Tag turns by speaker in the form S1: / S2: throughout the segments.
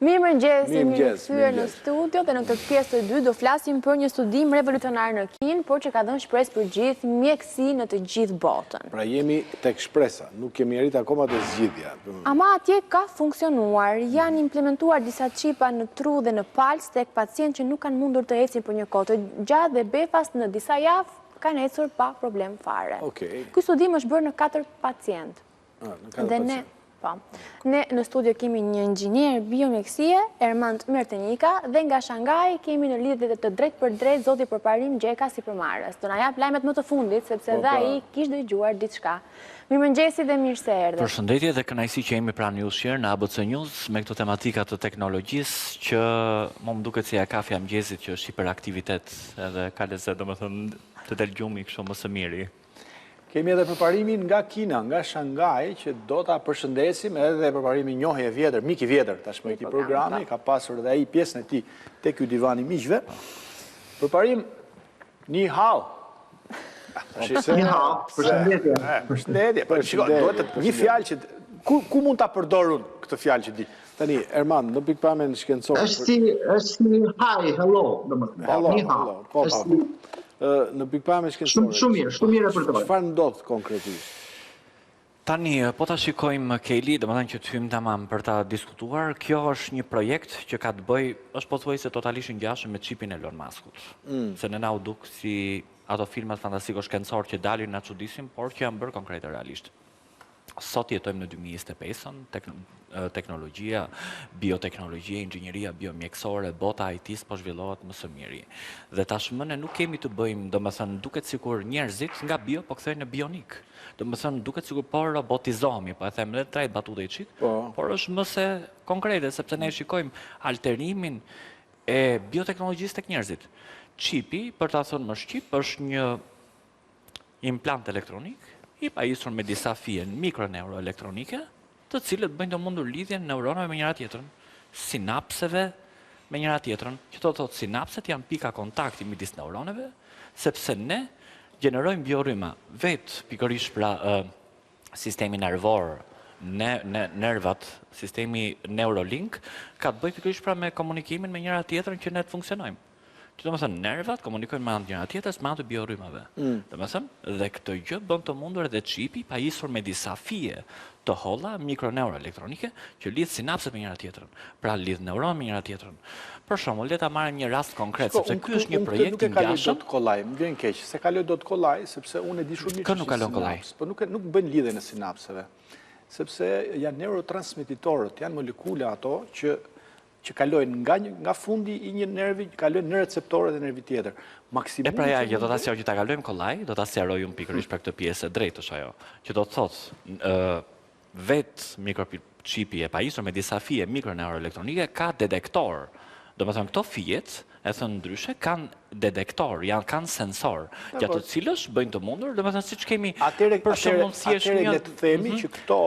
S1: Mirëmëngjes, jemi rikthyer në studio dhe në këtë pjesë të dytë do flasim për një studim revolucionar në Kinë, por që ka dhënë shpresë për gjithë mjekësi në të gjithë botën.
S2: Pra jemi tek shpresa, nuk kemi arrit akoma te zgjidhja.
S1: Ama atje ka funksionuar, janë implementuar disa qipa në tru dhe në palës tek pacientë që nuk kanë mundur të ecin për një kohë të gjatë dhe befas në disa javë kanë ecur pa problem fare. Ky studim është bërë në 4 pacientë. Dhe ne në studio kemi një inxhinier biomjekësie, Ermand Mertenika, dhe nga Shanghai kemi në lidhje të drejt për drejt zoti përparim Gjeka Sipërmarrës. Do na jap lajmet më të fundit sepse dhe ai kishte dëgjuar diçka. Mirëmëngjesi dhe mirë se erdhët.
S3: Përshëndetje dhe kënaqësi që jemi pranë jush në ABC News me këto tematika të teknologjisë që më duket se ja kafe mëngjesit që është hiperaktivitet edhe ka lezet, domethënë të del gjumi kështu më së miri.
S2: Kemi edhe përparimin nga Kina, nga Shanghai, që do ta përshëndesim edhe përparimin njohje vjetër, mik i vjetër tashmë i këtij programi, ka pasur edhe ai pjesën e tij tek ky divan i miqve. Përparim Ni Hao.
S4: Ni Hao, përshëndetje.
S2: Përshëndetje. Po shikoj, duhet një fjalë që ku mund ta përdor unë këtë fjalë që di. Tani Erman, në pikpamjen shkencore.
S4: Është si hi, hello, domethënë. Ni Hao.
S2: Në pikpamjen shkencore.
S4: Shumë mirë e përdor.
S2: Çfarë ndodh konkretisht?
S3: Tani, po ta shikojmë Kejli, domethënë që të hyjmë tamam për ta diskutuar, kjo është një projekt që ka të bëjë, është pothuajse totalisht ngjashëm me çipin e Elon Muskut. Se ne na u duk si ato filmat fantastiko-shkencore që dalin na çudisim, por që janë bërë konkrete realisht. Sot jetojmë në 2025-ën, teknologjia, bioteknologjia, inxhinieria biomjekësore, bota IT-s po zhvillohet më së miri. Dhe tashmë ne nuk kemi të bëjmë, domethënë duket sikur njerëzit nga bio po kthehen në bionik. Domethënë duket sikur po robotizohemi, po e them edhe trajt batutej çik, por është më se konkrete sepse ne shikojmë alterimin e bioteknologjisë tek njerëzit. Qipi, për ta thënë më shqip, është një implant elektronik i pajisur me disa fije mikroneuroelektronike, të cilët bëjnë të mundur lidhjen neuronave me njëra tjetrën, sinapseve me njëra tjetrën, që të thotë sinapset janë pika kontakti midis neuroneve, sepse ne gjenerojmë biorryma vetë pikërisht pra sistemi nervor, nervat, sistemi Neuralink, ka të bëjë pikërisht pra me komunikimin me njëra tjetrën që ne të funksionojmë. Që domethënë nervat komunikojnë me anë njëra tjetrës me anë të biorrymave. Domethënë, dhe këtë gjë bën të mundur edhe qipi pajisur me disa fije të holla mikroneuroelektronike që lidh sinapset me njëra tjetrën. Pra lidh neuron me njëra tjetrën. Për shembull, le ta marrim një rast konkret, sepse ky është një projekt i ngjashëm.
S2: Nuk kollaj, më vjen keq, se kaloj dot kollaj, sepse unë e di shumë mirë.
S3: Kë nuk kalon kollaj.
S2: Po nuk bën lidhje në sinapseve. Sepse janë neurotransmetitorët, janë molekula ato që kalojnë nga fundi i një nervi, kalojnë në receptorët e nervit tjetër.
S3: E pra ja, që do ta sqaroj që ta kalojmë kollaj, do ta sqaroj unë pikërisht për këtë pjesë drejt është ajo, që do të thotë vetë mikročipi e pajisur me disa fije mikroneuroelektronike ka detektor. Domethënë këto fijet, e thënë ndryshe, kanë detektor, kanë sensor, gjatë të cilës bëjnë të mundur, domethënë siç kemi për shembull thjesht
S2: një le të themi që këto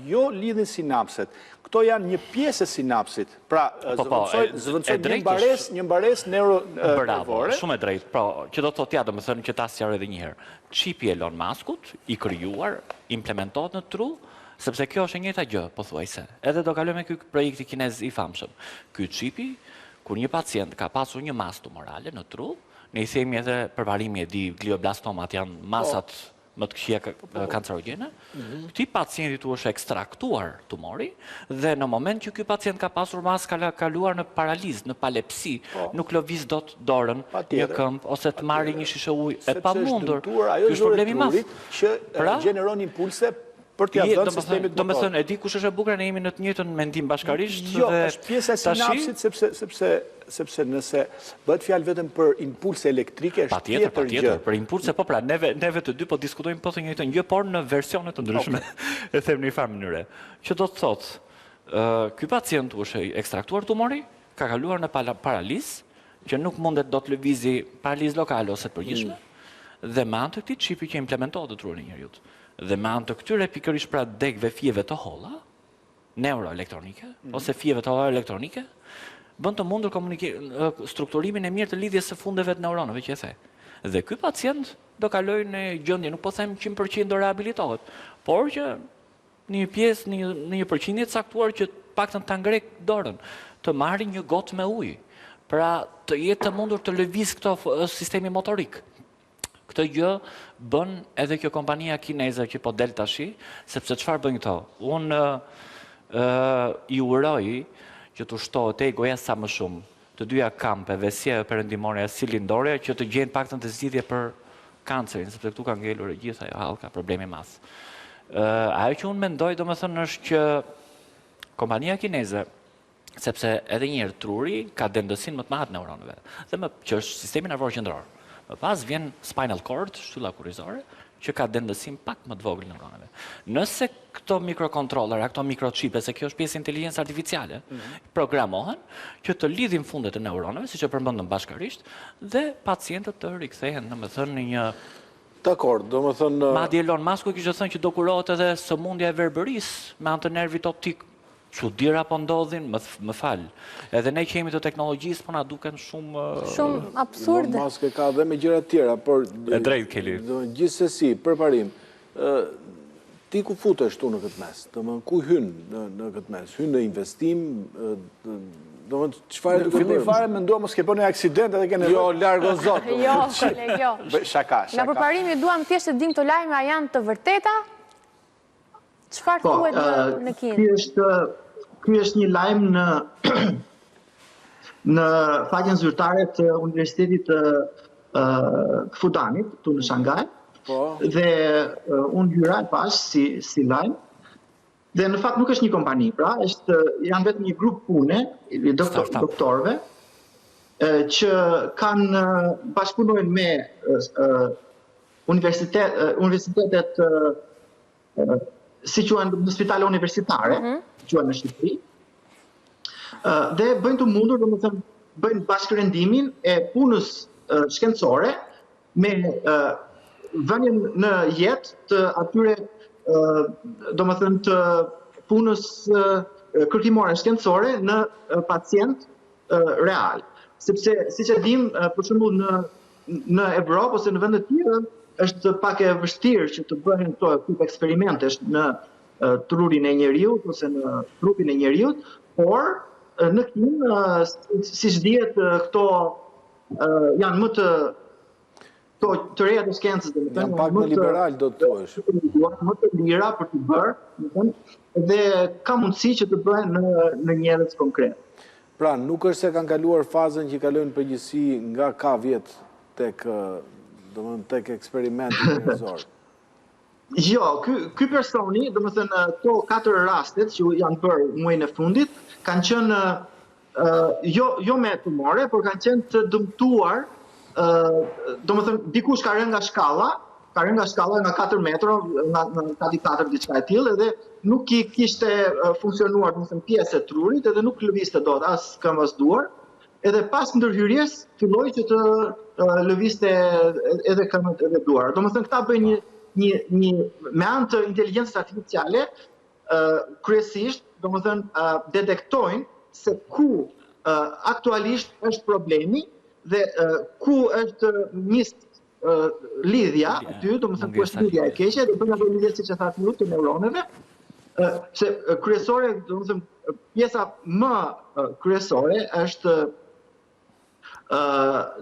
S2: jo lidhin sinapset. Këto janë një pjesë e sinapsit. Pra, zëvendësojnë një mbaresë neuronevore.
S3: Bravo, shumë e drejtë. Pra, që do të thotë ja, domethënë që ta sqaroj edhe një herë. Qipi Elon Muskut i krijuar, implementohet në tru, sepse kjo është e njëjta gjë, pothuajse. Edhe do kalojmë me ky projekt kinez i famshëm. Ky qipi, kur një pacient ka pasur një masë tumorale në tru, ne i themi edhe përparimi e di glioblastomat janë masat më të këqija kancerogjene, këtij pacientit u është ekstraktuar tumori dhe në moment që ky pacient ka pasur masë kaluar në paralizë, në palepsi, nuk lëviz dot dorën, një këmbë ose të marrë një shishe ujë, e pamundur. Ky është problemi i madh
S2: që gjeneron impulse për t'ia dhënë sistemit motor.
S3: Domethënë, e di kush është e bukur, ne jemi në të njëjtën mendim bashkarisht.
S2: Jo, është pjesa e sinapsit, sepse nëse bëhet fjalë vetëm për impulse elektrike, është tjetër gjë.
S3: Për impulse, po pra, neve të dy po diskutojmë po të njëjtën gjë, por në versione të ndryshme, e them në një farë mënyre. Që do të thotë, ky pacient u është ekstraktuar tumori, ka kaluar në paralizë, që nuk mundet do të lëvizi paralizë lokale ose të përgjithshme, dhe me anë të këtij qipi që implementohet në trurin e njeriut. Dhe me anë të këtyre pikërisht pra degëve fijeve të holla, neuroelektronike, ose fijeve të holla elektronike, bën të mundur strukturimin e mirë të lidhjes së fundeve të neuronëve që e the. Dhe ky pacient do kalojë në gjendje, nuk po them 100% do rehabilitohet, por që në një pjesë, në një përqindje të caktuar që paktën ta ngrek dorën, të marrë një gotë me ujë, pra të jetë të mundur të lëviz këto sistemi motorik. Këtë gjë bën edhe kjo kompania kineze që po del tashi, sepse çfarë bën këto? Unë i uroj që të ushtohet egoja sa më shumë, të dyja kampeve, si e perëndimore, si lindore, që të gjenë paktën të zgjidhje për kancerin, sepse këtu ka ngelur e gjitha ajo hallka, problemi mas. Ajo që unë mendoj, domethënë, është që kompania kineze, sepse edhe një herë truri ka dendësinë më të madhe neuronëve, dhe që është sistemi nervor qendror. Më pas vjen spinal cord, shtylla kurrizore, që ka dendësim pak më të vogël neuronëve. Nëse këto mikrokontrollera, këto mikrochipe, se kjo është pjesë inteligjencë artificiale, programohen që të lidhin fundet e neuronëve, siç e përmendëm bashkërisht, dhe pacientët të rikthehen, domethënë, në një
S2: Dakor, domethënë
S3: madje Elon Musk kishte thënë që do kurohet edhe sëmundja e verbërisë me anë të nervit optik. Çuditëra po ndodhin, më fal. Edhe ne që jemi të teknologjisë, po na duken shumë
S1: absurde.
S2: Elon Musk ka dhe me gjëra të tjera, por
S3: e drejt Keli.
S2: Gjithsesi, përparim, ti ku futesh tu në këtë mes? Domethënë ku hyn në këtë mes? Hyn në investim, domethënë çfarë do të
S5: fillim fare mendua mos ke bënë një aksident edhe kene.
S2: Jo, largo zot.
S1: Jo, koleg, jo.
S5: Shaka.
S1: Nga përparimi duam thjesht të dim këto lajme a janë të vërteta? Çfarë thuhet në Kinë?
S4: Ky është një lajm në faqen zyrtare të Universitetit të Fudanit, këtu në Shangaj. Dhe unë hyra pas si lajm. Dhe në fakt nuk është një kompani, pra, janë vetëm një grup pune, doktorëve, që kanë bashkëpunojnë me universitetet si quhen në spitale universitare, quhen në Shqipëri, dhe bëjnë të mundur, domethënë, bëjnë bashkërendimin e punës shkencore me vënien në jetë të atyre, domethënë, të punës kërkimore shkencore në pacient real. Sepse, siç e dim, për shembull në Evropë ose në vende të tjera, është pak e vështirë që të bëhen këto eksperimentesh në trurin e njeriut ose në trupin e njeriut, por në Kinë, siç dihet, këto janë më të reja të shkencës,
S2: janë pak më liberal, do të thuash.
S4: Më të lira për të bërë, dhe ka mundësi që të bëhen në njerëz konkret.
S2: Pra, nuk është se kanë kaluar fazën që kalojnë përgjithësi nga ka vjet tek eksperimenti njerëzor.
S4: Jo, ky personi, domethënë, këto 4 rastet që janë bërë muajin e fundit, kanë qenë jo me tumore, por kanë qenë të dëmtuar, domethënë, dikush ka rënë nga shkalla nga 4 metra, nga 4 diçka e tillë, edhe nuk i kishte funksionuar, domethënë, pjesë e trurit, edhe nuk lëvizte dot as këmbë as duar, edhe pas ndërhyrjes filloi që të lëvizte edhe këmbët edhe duar. Domethënë, këta bëjnë një me anë të inteligjencës artificiale, kryesisht, domethënë, detektojnë se ku aktualisht është problemi dhe ku është nis lidhja aty, domethënë ku është lidhja e keqe, dhe bëjnë ato lidhje siç e thatë ju të neuronëve, se kryesore, domethënë, pjesa më kryesore është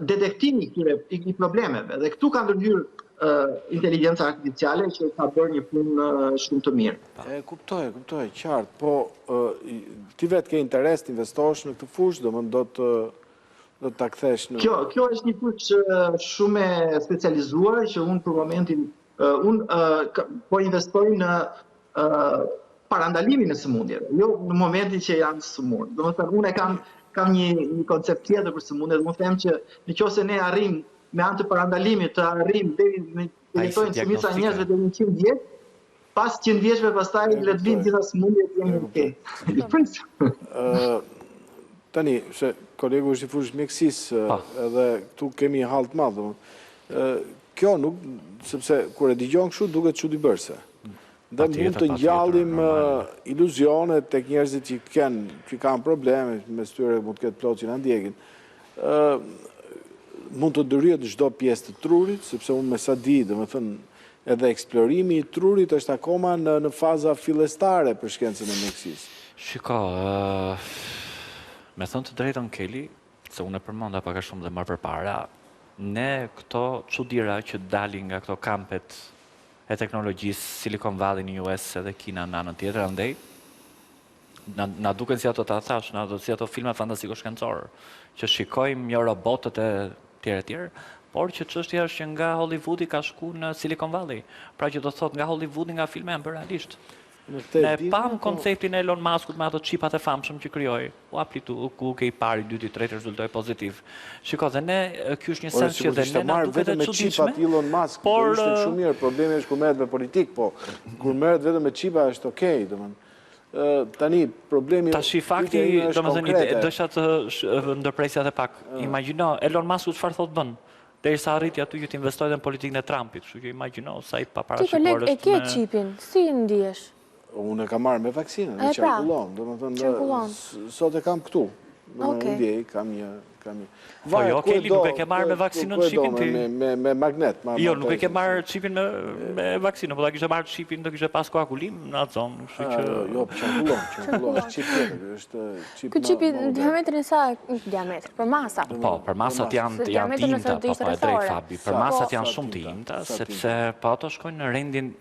S4: detektimi i problemeve, dhe këtu ka ndërhyrë inteligjenca artificiale që ka bërë një punë shumë të mirë.
S2: Kuptoj, qartë, po ti vetë ke interes të investosh në këtë fushë, do të ta kthesh në...
S4: Kjo është një fushë shumë e specializuar që unë për momentin, unë po investoj në parandalimin e sëmundjeve, jo në momentin që janë sëmundje. Domethënë, unë kam një koncept tjetër për sëmundjet, unë them që nëse ne arrim me anë të parandalimit të arrim deri në jetojnë shumica e njerëzve deri në 100 vjet, pas 100 vjeçve pastaj le të vinë gjitha sëmundjet jemi okay.
S2: Tani, se kolegu është i fushës mjekësisë, edhe këtu kemi hall të madh. Kjo nuk, sepse kur e dëgjon kështu duket çuditëbërse. Dhe mund të ngjallim iluzione tek njerëzit që kanë probleme, mes tyre mund të ketë plot që na ndjekin. Mund të ndërhyet çdo pjesë të trurit, sepse unë me sa di, domethënë, edhe eksplorimi i trurit është akoma në faza fillestare për shkencën e mjekësisë.
S3: Shiko, me thënë të drejtën Keli, se unë e përmenda pak a shumë dhe më përpara, ne këto çuditëra që dalin nga këto kampet e teknologjisë, Silicon Valley në US edhe Kina në anën tjetër, andej, na duken si ato ta thash, si ato filma fantastiko-shkencore, që shikojmë jo robotët e tjerë, por që çështja është që nga Hollywoodi ka shku në Silicon Valley. Pra që do thot nga Hollywoodi, nga filma e bërë realisht. Ne pam konceptin e Elon Muskut me ato qipat e famshëm që krijoi. U aplitu ku ke i pari, dyti, tretë rezultoi pozitiv. Shiko, dhe ne ky është një sens që dhe ne na duket e çuditshme.
S5: Elon Musk,
S3: por
S5: ishte shumë mirë, problemi është kur merret me politik, po kur merret vetëm me qipa është okay, domethënë. Tani problemi
S3: tash fakti, domethënë dësha të ndërpresja edhe pak. Imagjino Elon Musk çfarë thotë bën. Derisa arriti aty që të investojë në politikën e Trumpit, kështu që imagjino sa i paparashikuar
S1: është. Ti e ke qipin, si ndihesh?
S5: Unë e kam marrë me vaksinën, e qarkullon, domethënë sot e kam këtu. Ndjej, kam një.
S3: Po jo, Keli, nuk e ke marrë me vaksinën çipin ti?
S5: Me magnet.
S3: Jo, nuk e ke marrë çipin me vaksinën, po ta kishe marrë çipin, do kishe pas koagulim në atë zonë, kështu që
S5: jo, qarkullon, është çip tjetër, është çip.
S1: Ky çipi diametrin sa diametër, për masa.
S3: Po, për masat janë të imta, po e drejt Fabi. Për masat janë shumë të imta, sepse po ato shkojnë në rendin,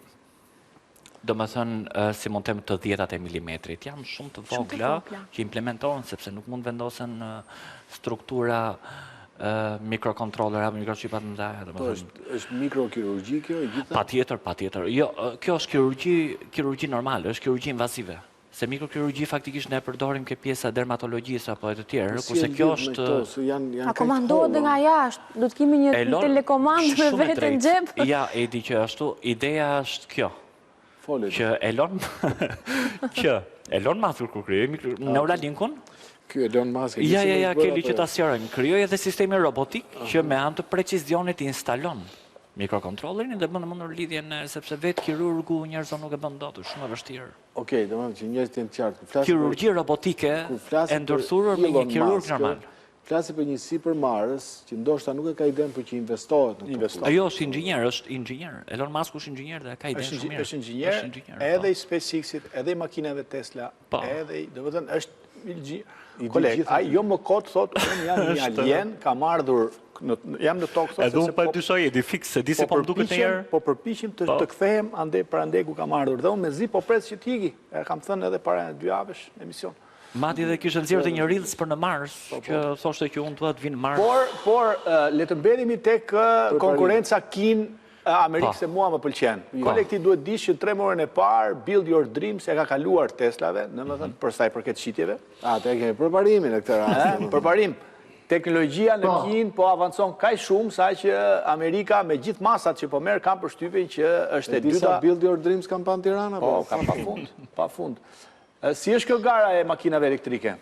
S3: do më thënë, si mund them të 10 milimetrit, janë shumë të vogla që implementohen, sepse nuk mund vendosen struktura mikrokontroller apo mikrochipat më mëdha.
S5: Është mikrokirurgji kjo e gjitha?
S3: Patjetër. Jo, kjo është kirurgji normale, është kirurgji invazive. Se mikrokirurgji faktikisht ne përdorim ke pjesa dermatologjisë apo e të tjerë, kurse kjo është
S1: a komandohet dhe nga jashtë, do të kemi një telekomandë me vetë në xhep.
S3: Ja, e di që ashtu, ideja është kjo. Që Elon Musk kur krijoi Neuralinkun,
S5: ky Elon Musk
S3: ja, Keli që ta sqarojmë, krijoi edhe sistemin robotik që me anë të precizionit instalon mikrokontrollerin dhe bën në mundur lidhjen, sepse vetë kirurgu njerëzon nuk e bën dot, është shumë e vështirë.
S5: Okej, domethënë që njerëzit janë të qartë.
S3: Kirurgji robotike e ndërthurur me një kirurg normal.
S5: Flasi për një sipërmarrës që ndoshta nuk e ka idenë për që investohet në këtë.
S3: Jo, është inxhinier. Elon Musk është inxhinier dhe ka idenë shumë mirë.
S2: Është inxhinier, edhe i SpaceX-it, edhe i makinave Tesla, edhe domethënë është koleg, ai jo më kot thot, unë jam një alien, kam ardhur jam në tokë thot.
S3: Edhe unë pa dyshoj, e di fiks se di se po duket një herë.
S2: Po përpiqem të kthehem para ku kam ardhur dhe unë mezi po pres që t'iki. E kam thënë edhe para 2 javësh në emision.
S3: Mati dhe kishte nxjerrë një reels për në Mars, që thoshte që unë duhet vinë në Mars.
S2: Por le të mbetemi tek konkurenca Kin-Amerikë se mua më pëlqen. Kolekti duhet dish që 3 orën e parë Build Your Dreams e ka kaluar Teslave, domethënë për sa i përket shitjeve.
S5: Atë kemi përparimin në këtë rast.
S2: Përparim. Teknologjia në Kinë po avancon kaq shumë sa që Amerika me gjithë masat që po merr kanë përshtypjen që është e dyta.
S5: Disa Build Your Dreams kanë pa në Tiranë
S2: apo? Po, ka pafund. Si është kjo gara e makinave elektrike?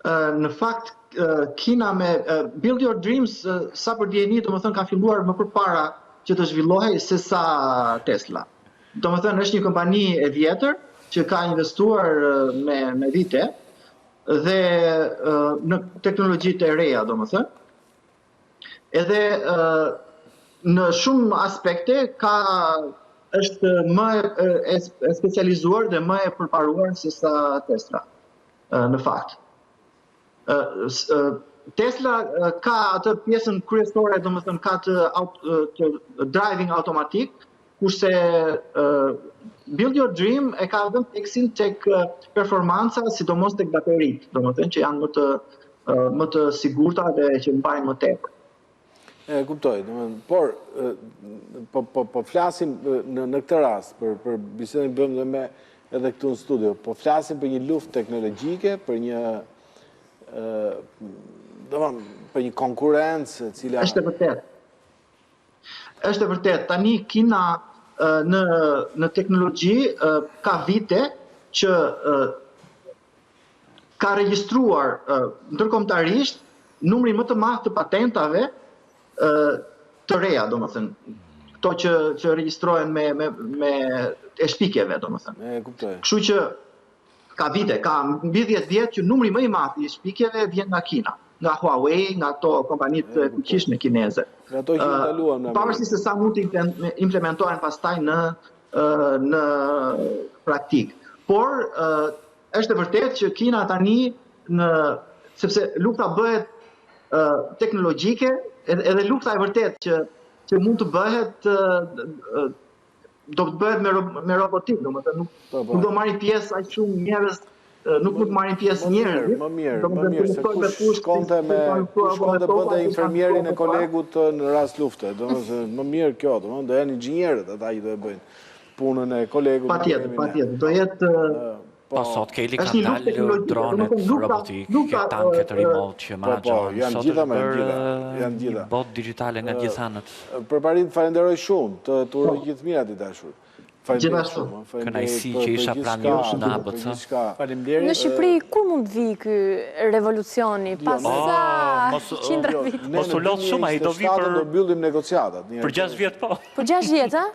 S4: Në fakt, Kina me Build Your Dreams, sa për dijeni, do më thënë ka filluar më përpara që të zhvillohej se sa Tesla. Do më thënë është një kompani e vjetër që ka investuar me vite dhe në teknologjit e reja, do më thënë. Edhe në shumë aspekte është më e specializuar dhe më e përparuar se sa Tesla, në fakt. Tesla ka atë pjesën kryesore, domethënë ka të driving automatik, kurse Build Your Dream e ka vënë teksin tek performanca, sidomos tek bateritë, domethënë që janë më të sigurta dhe që mbajnë më tepër.
S5: E kuptoj, por po flasim në këtë rast, për bisedën bëjmë dhe me edhe këtu në studio, po flasim për një luftë teknologjike, për një konkurrencë cila...
S4: Është e vërtet. Është e vërtet. Tani Kina në teknologji ka vite që ka regjistruar ndërkombëtarisht numri më të madh të patentave të reja, domethënë, këto që regjistrohen me e shpikjeve, domethënë.
S5: E kuptoj.
S4: Kështu që ka vite, ka mbi 10 vjet që numri më i madh i shpikjeve vjen nga Kina, nga Huawei, nga ato kompanitë të fuqishme kineze.
S5: Ato që ndaluan në
S4: pavarësisht se sa mund të implementohen pastaj në praktik. por është e vërtet që Kina tani sepse lufta bëhet teknologjike, edhe lufta e vërtet që mund të bëhet do të bëhet me robotik, domethënë nuk do marrin pjesë aq shumë njerëz, nuk mund të marrin pjesë njerëz.
S5: Më mirë, se kush shkonte bënte infermierin e kolegut në rast lufte, domethënë më mirë kjo, domethënë do janë inxhinierët ata që do e bëjnë punën e kolegut.
S4: Patjetër, do jetë
S3: Po sot Keli kanë dalë dronet robotik, tanket remote që menaxhojnë.
S5: Janë gjitha
S3: Një bot digjitale nga gjithë anët.
S5: Përparim falenderoj shumë, të uroj gjithë mirat i dashur.
S4: Gjithashtu.
S3: Kënaqësi që isha pranë jush në ABC.
S2: Faleminderit.
S1: Në Shqipëri, kur mund vi ky revolucioni? Pas sa qindra vite?
S3: Mos u lot shumë, ai do vi
S5: do mbyllim negociatat.
S3: Për 6 vjet po.
S1: Për 6 vjet, a?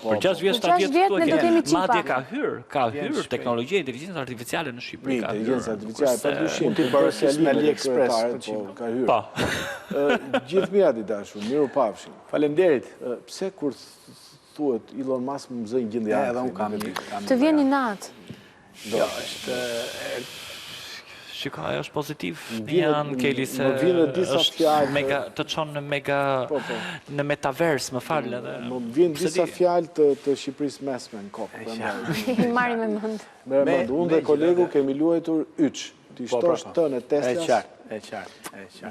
S3: Për 6 vjet, 7 vjet
S1: ne do kemi qipa.
S3: Madje ka hyrë teknologjia e inteligjencës artificiale në Shqipëri.
S5: Inteligjenca artificiale pa dyshim.
S2: Ti bërë si me AliExpress,
S5: ka hyrë.
S3: Po.
S5: Gjithë mirat i dashur, miru pafshim.
S2: Faleminderit.
S5: Pse kur thuhet Elon Musk më zënë gjendje
S2: Ja, edhe unë kam.
S1: Të vjen i natë.
S2: Jo, është
S3: Shiko, ajo është pozitiv. Janë Keli se
S5: është
S3: mega të çon në mega në metavers, më fal edhe.
S5: Më vjen disa fjalë të Shqipërisë mesme në kokë.
S1: I marrim me mend.
S5: Unë dhe kolegu kemi luajtur yç. Ti shtosh të në Tesla.
S2: E qartë.